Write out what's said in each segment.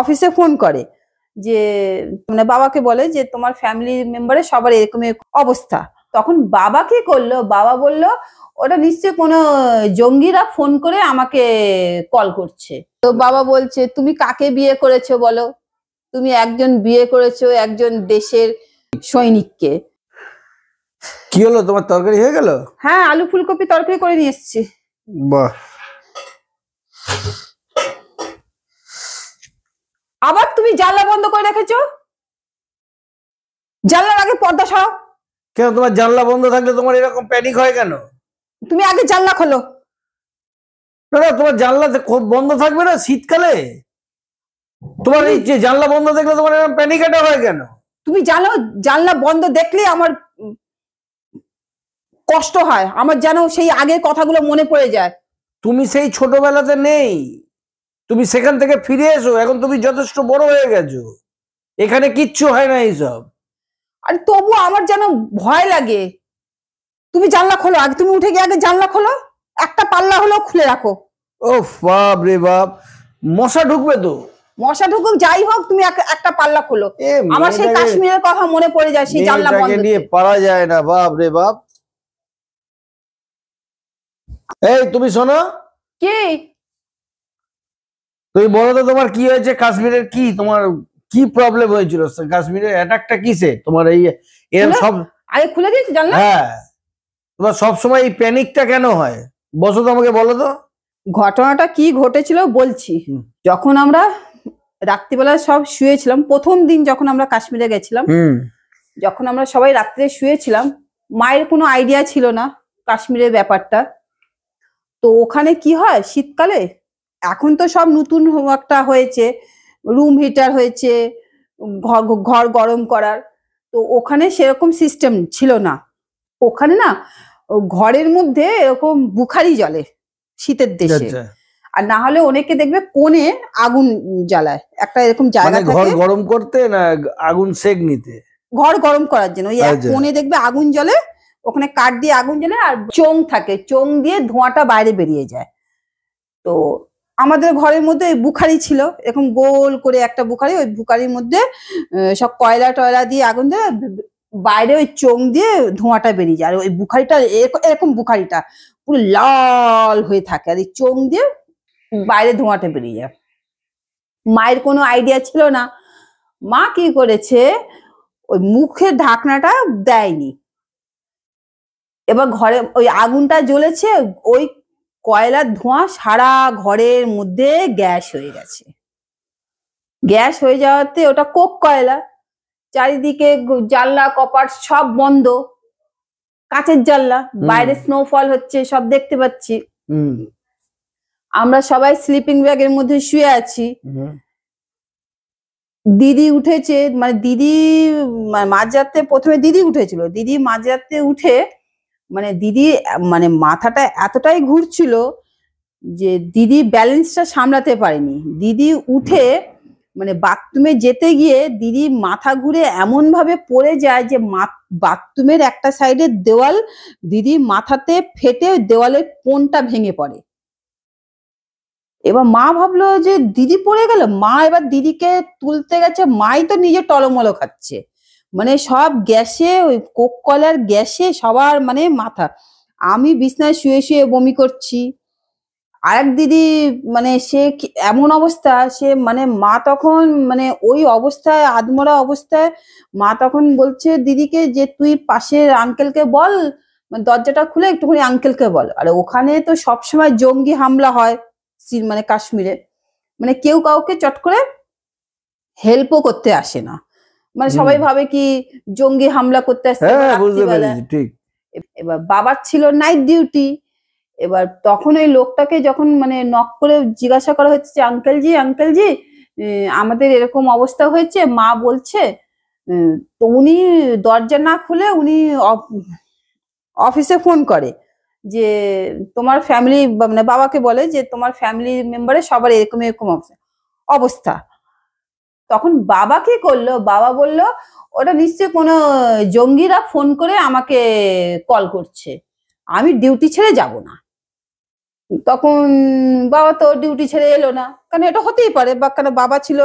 অফিসে ফোন করে যে মানে বাবাকে বলে যে তোমার ফ্যামিলি মেম্বারে সবার এরকম অবস্থা। তখন বাবা কি করলো, বাবা বলল ওটা নিশ্চয়ই কোনো জঙ্গিরা ফোন করে আমাকে কল করছে। তো বাবা বলছে তুমি কাকে বিয়ে করেছো বলো, তুমি একজন বিয়ে করেছো একজন দেশের সৈনিককে। কি হলো, তোমার তরকারি হয়ে গেল? হ্যাঁ, আলু ফুলকপি তরকারি করে নিয়ে এসেছি। বাহ, আবার তুমি জানলা বন্ধ করে রেখেছো, জানলার আগে পর্দা সরাও। কেন তোমার জানলা বন্ধ থাকলে তোমার এরকম প্যানিক হয় কেন? তুমি আগে জানলা খোলো। না, তোমার জানলা বন্ধ থাকবে না শীতকালে? তোমার এই যে জানলা বন্ধ দেখলে তোমার এরকম প্যানিক অ্যাটাক হয় কেন? তুমি জানো জানলা বন্ধ দেখলে আমার কষ্ট হয়, আমার যেন সেই আগের কথাগুলো মনে পড়ে যায়। তুমি সেই ছোটবেলাতে নেই, তুমি সেখান থেকে ফিরে এসো, এখন তুমি যথেষ্ট বড় হয়ে গেছো, এখানে কিচ্ছু হয় না এইসব। আর তবু আমার যেন ভয় লাগে। তুমি জানলা খোলো আগে, তুমি উঠে গিয়ে আগে জানলা খোলো, একটা পাল্লা হলেও খুলে রাখো। ওফ বাপ রে বাপ, মশা ঢুকবে তো। মশা ঢুকুক যাই হোক, তুমি একটা পাল্লা খোলো। আমার সেই কাশ্মীরের কথা মনে পড়ে যায়, সেই জানলা বন্ধ নিয়ে পারা যায় না। বাপ রে বাপ। এই তুমি শোনো, কি তুমি বলো তো তোমার কি হয়েছে? কাশ্মীরের কি তোমার কি প্রবলেম হয়েছিল? কাশ্মীরের অ্যাটাকটা কিসে তোমার? এই এরকম সব আরে খুলে দিয়েছি জানলা। হ্যাঁ, তোমার সবসময় এই প্যানিকটা কেন হয়? বসো তো, আমাকে বলো তো ঘটনাটা কি ঘটেছিল বলছি। যখন আমরা রাত্রিবেলা সব শুয়েছিলাম, প্রথম দিন যখন আমরা কাশ্মীরে গেছিলাম, যখন আমরা সবাই রাত্রে শুয়েছিলাম, মায়ের কোনো আইডিয়া ছিল না কাশ্মীরের ব্যাপারটা। তো ওখানে কি হয় শীতকালে, এখন তো সব নতুন একটা হয়েছে, রুম হিটার হয়েছে, ঘর গরম করার। তো ওখানে সেরকম সিস্টেম ছিল না। ওখানে না ঘরের মধ্যে এরকম বুখারি জ্বলে শীতের দেশে। আর না হলে অনেকে দেখবে কোণে আগুন জ্বালায়, একটা এরকম জায়গা থাকে ঘর গরম করতে না আগুন সেক নিতে, ঘর গরম করার জন্য। ওই এক কোণে দেখবে আগুন জ্বলে, ওখানে কাঠ দিয়ে আগুন জ্বলে, আর চোং থাকে, চোং দিয়ে ধোঁয়াটা বাইরে বেরিয়ে যায়। তো আমাদের ঘরের মধ্যে ওই বুখারি ছিল, এরকম গোল করে একটা বুখারি, ওই বুখারির মধ্যে সব কয়লা টয়লা দিয়ে আগুন দিয়ে বাইরে ওই চোং দিয়ে ধোঁয়াটা বেরিয়ে যায়। আর ওই বুখারিটা এরকম বুখারিটা পুরো লাল হয়ে থাকে, আর এই চোং দিয়ে বাইরে ধোঁয়াটা বেরিয়ে যায়। মায়ের কোনো আইডিয়া ছিল না, মা কি করেছে ওই মুখের ঢাকনাটা দেয়নি। এবার ঘরে ওই আগুনটা জ্বলেছে, ওই কয়লার ধোঁয়া সারা ঘরের মধ্যে গ্যাস হয়ে গেছে। গ্যাস হয়ে যাওয়াতে ওটা কোক কয়লা, চারিদিকে জানলা কপাট সব বন্ধ, কাঁচের জানলা, বাইরে স্নোফল হচ্ছে সব দেখতে পাচ্ছি। আমরা সবাই স্লিপিং ব্যাগের মধ্যে শুয়ে আছি। দিদি উঠেছে, মানে দিদি মাঝরাতে প্রথমে দিদি উঠেছিল, দিদি মাঝরাতে উঠে মানে দিদি মানে মাথাটা এতটাই ঘুরছিল যে দিদি ব্যালেন্সটা সামলাতে পারেনি। দিদি উঠে মানে বাথরুমে যেতে গিয়ে দিদি মাথা ঘুরে এমন ভাবে পড়ে যায় যে বাথরুমের একটা সাইডের দেওয়াল দিদি মাথাতে ফেটে দেওয়ালের কোণটা ভেঙে পড়ে। এবার মা ভাবলো যে দিদি পড়ে গেল, মা এবার দিদিকে তুলতে গেছে, মাই তো নিজে টলমলো খাচ্ছে, মানে সব গ্যাসে, ওই কোক কলার গ্যাসে সবার মানে মাথা। আমি বিছনায় শুয়ে শুয়ে বমি করছি, আরেক দিদি মানে সে এমন অবস্থা, সে মানে মা তখন মানে ওই অবস্থায় আধমরা অবস্থায় মা তখন বলছে দিদিকে যে তুই পাশের আঙ্কেলকে বল, দরজাটা খুলে একটুখানি আঙ্কেলকে বল। আর ওখানে তো সবসময় জঙ্গি হামলা হয়, মানে কাশ্মীরে, মানে কেউ কাউকে চট করে হেল্পও করতে আসে না, মানে সবাই ভাবে কি জঙ্গি হামলা করতে আসছে। এবার বাবার ছিল নাইট ডিউটি। এবার তখন ওই লোকটাকে যখন মানে নক করে জিজ্ঞাসা করা হচ্ছে যে আঙ্কেলজি আমাদের এরকম অবস্থা হয়েছে, মা বলছে, তো উনি দরজা না খুলে উনি অফিসে ফোন করে যে তোমার ফ্যামিলি, মানে বাবাকে বলে যে তোমার ফ্যামিলি মেম্বারে সবার এরকম এরকম অবস্থা। তখন বাবা কি করলো, বাবা বলল ওটা নিশ্চয়ই কোনো জঙ্গিরা ফোন করে আমাকে কল করছে, আমি ডিউটি ছেড়ে যাব না। তখন বাবা তো ডিউটি ছেড়ে এলো না, কারণ এটা হতেই পারে, বা কেন বাবা ছিল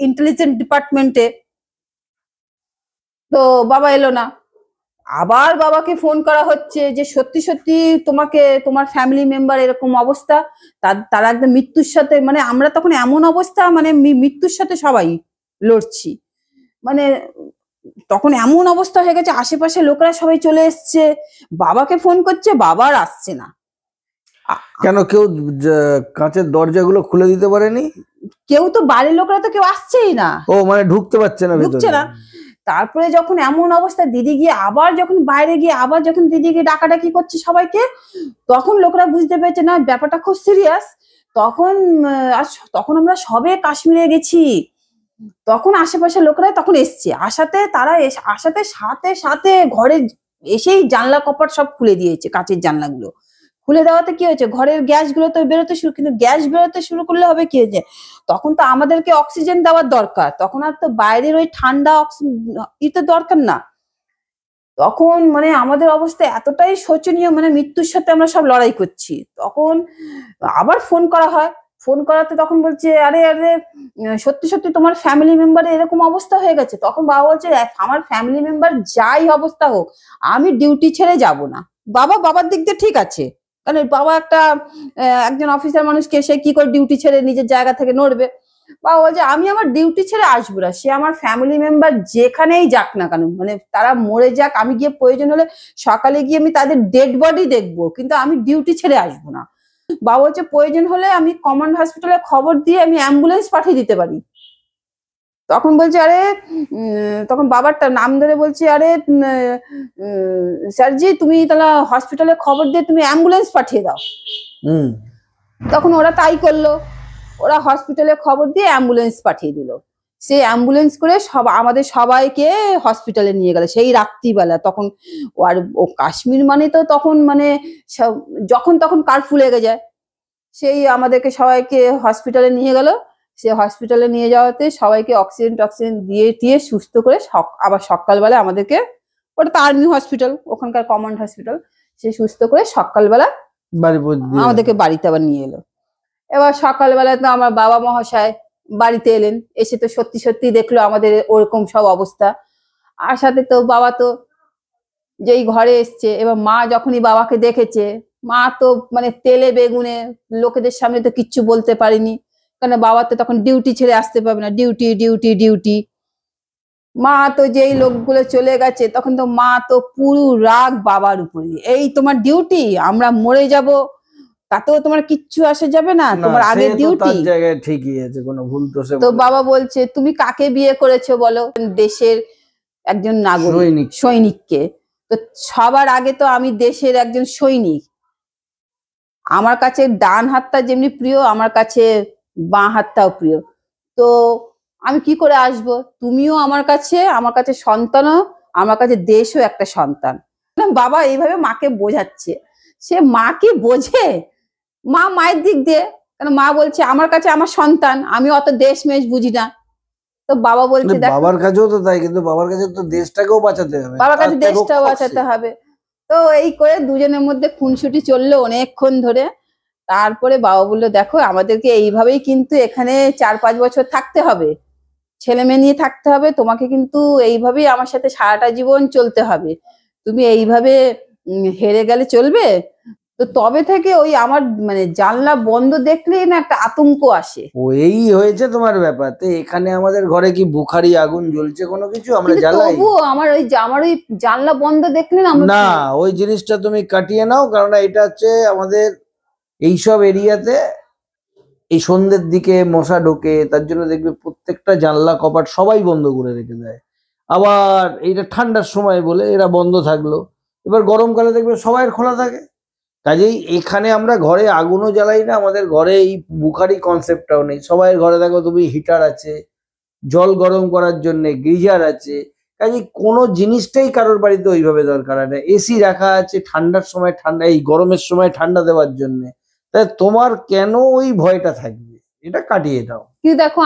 ইন্টেলিজেন্ট ডিপার্টমেন্টে, তো বাবা এলো না। আবার বাবাকে ফোন করা হচ্ছে যে সত্যি সত্যি তোমাকে, তোমার ফ্যামিলি মেম্বার এরকম অবস্থা, তারা একদম মৃত্যুর সাথে, মানে আমরা তখন এমন অবস্থা, মানে মৃত্যুর সাথে সবাই লড়ছি, মানে তখন এমন অবস্থা হয়ে গেছে, আশেপাশে লোকরা সবাই চলে এসছে, বাবাকে ফোন করছে, বাবা আর আসছে না। কেন কেউ কাঁচের দরজাগুলো খুলে দিতে পারেনি? কেউ তো, বাড়ির লোকরা তো কেউ আসছেই না। ও মানে ঢুকতে পারছে না, ঢুকছে না। তারপরে যখন এমন অবস্থা, দিদি গিয়ে আবার যখন বাইরে গিয়ে আবার যখন দিদিকে ডাকাডাকি করছে সবাইকে, তখন লোকরা বুঝতে পেরেছে না ব্যাপারটা খুব সিরিয়াস। তখন তখন আমরা সবে কাশ্মীরে গেছি, তখন আশেপাশের লোকরা তখন এসছে, আসাতে সাথে সাথে ঘরে এসেই জানলা কপাট সব খুলে দিয়েছে, কাঁচের জানলাগুলো খুলে দেওয়াতে কি হয়েছে, ঘরের গ্যাস গুলো তো বেরোতে শুরু, কিন্তু গ্যাস বেরোতে শুরু করলে হবে কি হয়েছে, তখন তো আমাদেরকে অক্সিজেন দেওয়ার দরকার, তখন আর তো বাইরের ওই ঠান্ডা তো দরকার না। তখন মানে আমাদের অবস্থা এতটাই শোচনীয়, মানে মৃত্যুর সাথে আমরা সব লড়াই করছি। তখন আবার ফোন করা হয়, ফোন করাতে তখন বলছে আরে আরে সত্যি সত্যি তোমার ফ্যামিলি মেম্বারের এরকম অবস্থা হয়ে গেছে। তখন বাবা বলছে আমার ফ্যামিলি মেম্বার যাই অবস্থা হোক, আমি ডিউটি ছেড়ে যাব না। বাবার দিক দিয়ে ঠিক আছে, কারণ বাবা একজন অফিসার মানুষকে, সে কি করে ডিউটি ছেড়ে নিজের জায়গা থেকে নড়বে। বাবা বলছে আমি আমার ডিউটি ছেড়ে আসবো না, সে আমার ফ্যামিলি মেম্বার যেখানেই যাক না কেন, মানে তারা মরে যাক, আমি গিয়ে প্রয়োজন হলে সকালে গিয়ে আমি তাদের ডেড বডি দেখবো, কিন্তু আমি ডিউটি ছেড়ে আসবো না। বাবা হচ্ছে প্রয়োজন হলে আমি কমান্ড হসপিটালে খবর দিয়ে আমি অ্যাম্বুলেন্স পাঠিয়ে দিতে পারি। তখন বলছে আরে তখন বাবারটা নাম ধরে বলছে আরে স্যারজি তুমি তাহলে হসপিটালে খবর দিয়ে তুমি অ্যাম্বুলেন্স পাঠিয়ে দাও। তখন ওরা তাই করলো, ওরা হসপিটালে খবর দিয়ে অ্যাম্বুলেন্স পাঠিয়ে দিল। সেই অ্যাম্বুলেন্স করে আমাদের সবাইকে হসপিটালে নিয়ে গেল সেই রাত্রিবেলা। তখন আর ও কাশ্মীর মানে তো তখন মানে যখন তখন কার্ফু লেগে যায়, সেই আমাদেরকে সবাইকে হসপিটালে নিয়ে গেল। সে হসপিটালে নিয়ে যাওয়াতে সবাইকে অক্সিজেন দিয়ে সুস্থ করে আবার সকালবেলা আমাদেরকে, ওটা তো আর্মি হসপিটাল, ওখানকার কমান্ড হসপিটাল, সে সুস্থ করে সকালবেলা আমাদেরকে বাড়িতে আবার নিয়ে এলো। এবার সকালবেলা তো আমার বাবা মহাশয় বাড়িতে এলেন, এসে তো সত্যি সত্যি দেখলো আমাদের ওরকম সব অবস্থা। আর সাথে তো বাবা তো যেই ঘরে এসছে, এবার মা যখনই বাবাকে দেখেছে, মা তো মানে তেলে বেগুনে, লোকেদের সামনে তো কিচ্ছু বলতে পারেনি, কারণ বাবা তো তখন ডিউটি ছেড়ে আসতে পারবে না, ডিউটি ডিউটি ডিউটি। মা তো যেই লোকগুলো চলে গেছে, তখন তো মা তো পুরো রাগ বাবার উপরে, এই তোমার ডিউটি, আমরা মরে যাব, তাতেও তোমার কিচ্ছু আসে যাবে না, তোমার আগে ডিউটি। ঠিকই আছে, কোনো ভুল তো বাবা বলছে তুমি কাকে বিয়ে করেছো বলো, দেশের একজন নাগরিক সৈনিককে। তো সবার আগে তো আমি দেশের একজন সৈনিক, আমার কাছে ডান হাতটা যেমনি প্রিয়, আমার কাছে বাঁ হাতটাও প্রিয়, তো আমি কি করে আসবো, তুমিও আমার কাছে সন্তানও, আমার কাছে দেশও একটা সন্তান। বাবা এইভাবে মাকে বোঝাচ্ছে, সে মা কি বোঝে, মায়ের দিক দিয়ে, কারণ মা বলছে আমার কাছে আমার সন্তান, আমি অত দেশ মেশ বুঝি না। তো বাবা বলছে বাবার কাছেও তো তাই, কিন্তু বাবার কাছে তো দেশটাকেও বাঁচাতে হবে, বাবার কাছে দেশটাও বাঁচাতে হবে। তো এই করে দুজনের মধ্যে খুনসুটি চললো অনেকক্ষণ ধরে। তারপরে বাবা বললো দেখো আমাদেরকে এইভাবেই কিন্তু এখানে 4-5 বছর থাকতে হবে, ছেলে মেয়ে নিয়ে থাকতে হবে, তোমাকে কিন্তু এইভাবেই আমার সাথে সারাটা জীবন চলতে হবে, তুমি এইভাবে হেরে গেলে চলবে। তো তবে থেকে ওই আমার মানে জানলা বন্ধ দেখলেই না একটা আতঙ্ক আসে। এই হয়েছে তোমার ব্যাপার। তো এখানে আমাদের ঘরে কি বুখারি আগুন জ্বলছে কোনো কিছু আমরা জ্বালাই? তবুও আমার ওই জানলা বন্ধ দেখলে না ওই জিনিসটা তুমি কাটিয়ে নাও, কারণ এটা হচ্ছে আমাদের এইসব এরিয়াতে এই সন্ধ্যের দিকে মশা ঢোকে, তার জন্য দেখবে প্রত্যেকটা জানলা কপাট সবাই বন্ধ করে রেখে দেয়। আবার এইটা ঠান্ডার সময় বলে এরা বন্ধ থাকলো, এবার গরমকালে দেখবে সবাই খোলা থাকে। কাজেই এখানে আমরা ঘরে আগুনও জ্বালাই না, আমাদের ঘরে এই বুখারি কনসেপ্টটাও নেই। সবাই ঘরে দেখো তুমি হিটার আছে, জল গরম করার জন্য গিজার আছে, কাজেই কোনো জিনিসটাই কারোর বাড়িতে ওইভাবে দরকার হয় না। এসি রাখা আছে ঠান্ডার সময় ঠান্ডা, এই গরমের সময় ঠান্ডা দেওয়ার জন্য। তাই তোমার কেন ওই ভয়টা থাকবে, এটা কাটিয়ে দাও। কিন্তু দেখো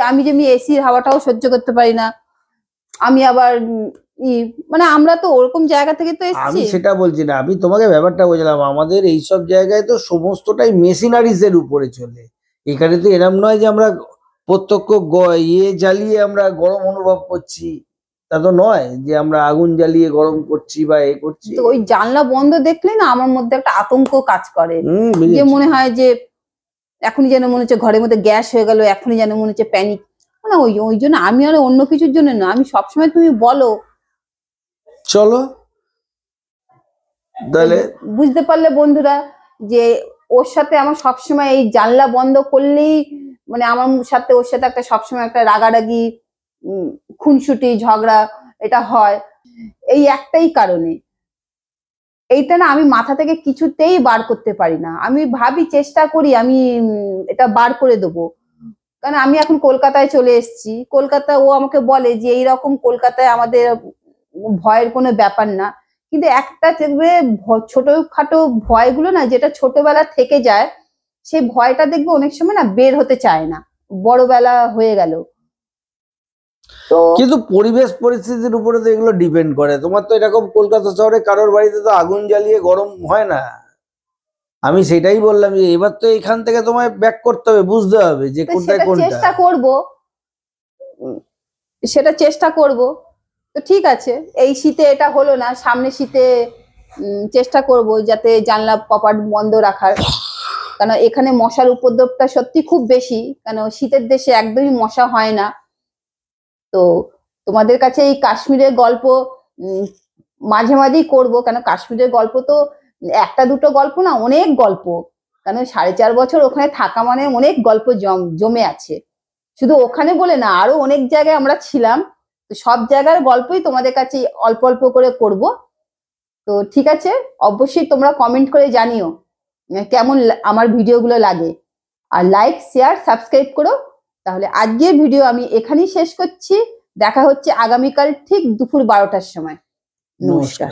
আমি যেমনি এসির হাওয়াটাও সহ্য করতে পারি না, আমি আবার মানে আমরা তো ওরকম জায়গা থেকে তো আমি এসেছি। সেটা বলছি না, আমি তোমাকে ব্যাপারটা বলছিলাম, আমাদের এইসব জায়গায় তো সমস্তটাই মেশিনারিজ এর উপরে চলে। এখানে তো এরম নয় যে আমরা প্রত্যক্ষ জ্বালিয়ে আমরা গরম অনুভব করছি, তা তো নয় যে আমরা আগুন জ্বালিয়ে গরম করছি বা এ করছি। তো ওই জানলা বন্ধ দেখলে না আমার মধ্যে একটা আতঙ্ক কাজ করে, যে বুঝেছি। মনে হয় যে এখনই যেন মনে হচ্ছে ঘরের মধ্যে গ্যাস হয়ে গেল, এখনই যেন মনে হচ্ছে প্যানিক। না ওই ওই জন্য আমি আর অন্য কিছুর জন্য না, আমি সবসময় তুমি বলো। চলো তাহলে। বুঝতে পারলে বন্ধুরা যে ওর সাথে আমার সবসময় এই জানলা বন্ধ করলেই মানে আমার সাথে ওর সাথে একটা সবসময় একটা রাগারাগি, খুনসুটি, ঝগড়া এটা হয় এই একটাই কারণে। এইটা না আমি মাথা থেকে কিছুতেই বার করতে পারি না। আমি ভাবি, চেষ্টা করি আমি এটা বার করে দেবো, কারণ আমি এখন কলকাতায় চলে এসেছি। কলকাতা ও আমাকে বলে যে এইরকম কলকাতায় আমাদের ভয়ের কোনো ব্যাপার না, কিন্তু একটা দেখবে ছোটখাটো ভয়গুলো না, যেটা ছোটবেলা থেকে যায়, সেই ভয়টা দেখবে অনেক সময় না বের হতে চায় না, বড়বেলা হয়ে গেল। তো কিন্তু পরিবেশ পরিস্থিতির উপরে তো এগুলো ডিপেন্ড করে। তোমার তো এরকম কলকাতা শহরে কারোর বাড়িতে তো আগুন জ্বালিয়ে গরম হয় না। আমি সেটাই বললাম যে এবার তো এখান থেকে তোমায় ব্যাক করতে হবে, বুঝতে হবে যে কোনটায় কোনটা। চেষ্টা করব, সেটা চেষ্টা করব। তো ঠিক আছে, এই শীতে এটা হলো না, সামনে শীতে চেষ্টা করব যাতে জানলা কপাট বন্ধ রাখার, কারণ এখানে মশার উপদ্রবটা সত্যি খুব বেশি, কারণ শীতের দেশে একদমই মশা হয় না। তো তোমাদের কাছে এই কাশ্মীরের গল্প মাঝে মাঝেই করবো, কেন কাশ্মীরের গল্প তো একটা দুটো গল্প না, অনেক গল্প। কারণ 4.5 বছর ওখানে থাকা মানে অনেক গল্প জমে আছে। শুধু ওখানে বলে না, আরো অনেক জায়গায় আমরা ছিলাম, তো সব জায়গার গল্পই তোমাদের কাছে অল্প অল্প করে করব। তো ঠিক আছে, অবশ্যই তোমরা কমেন্ট করে জানিও কেমন আমার ভিডিওগুলো লাগে, আর লাইক, শেয়ার, সাবস্ক্রাইব করো। তাহলে আজকের ভিডিও আমি এখানেই শেষ করছি। দেখা হচ্ছে আগামীকাল ঠিক দুপুর 12টার সময়। নমস্কার।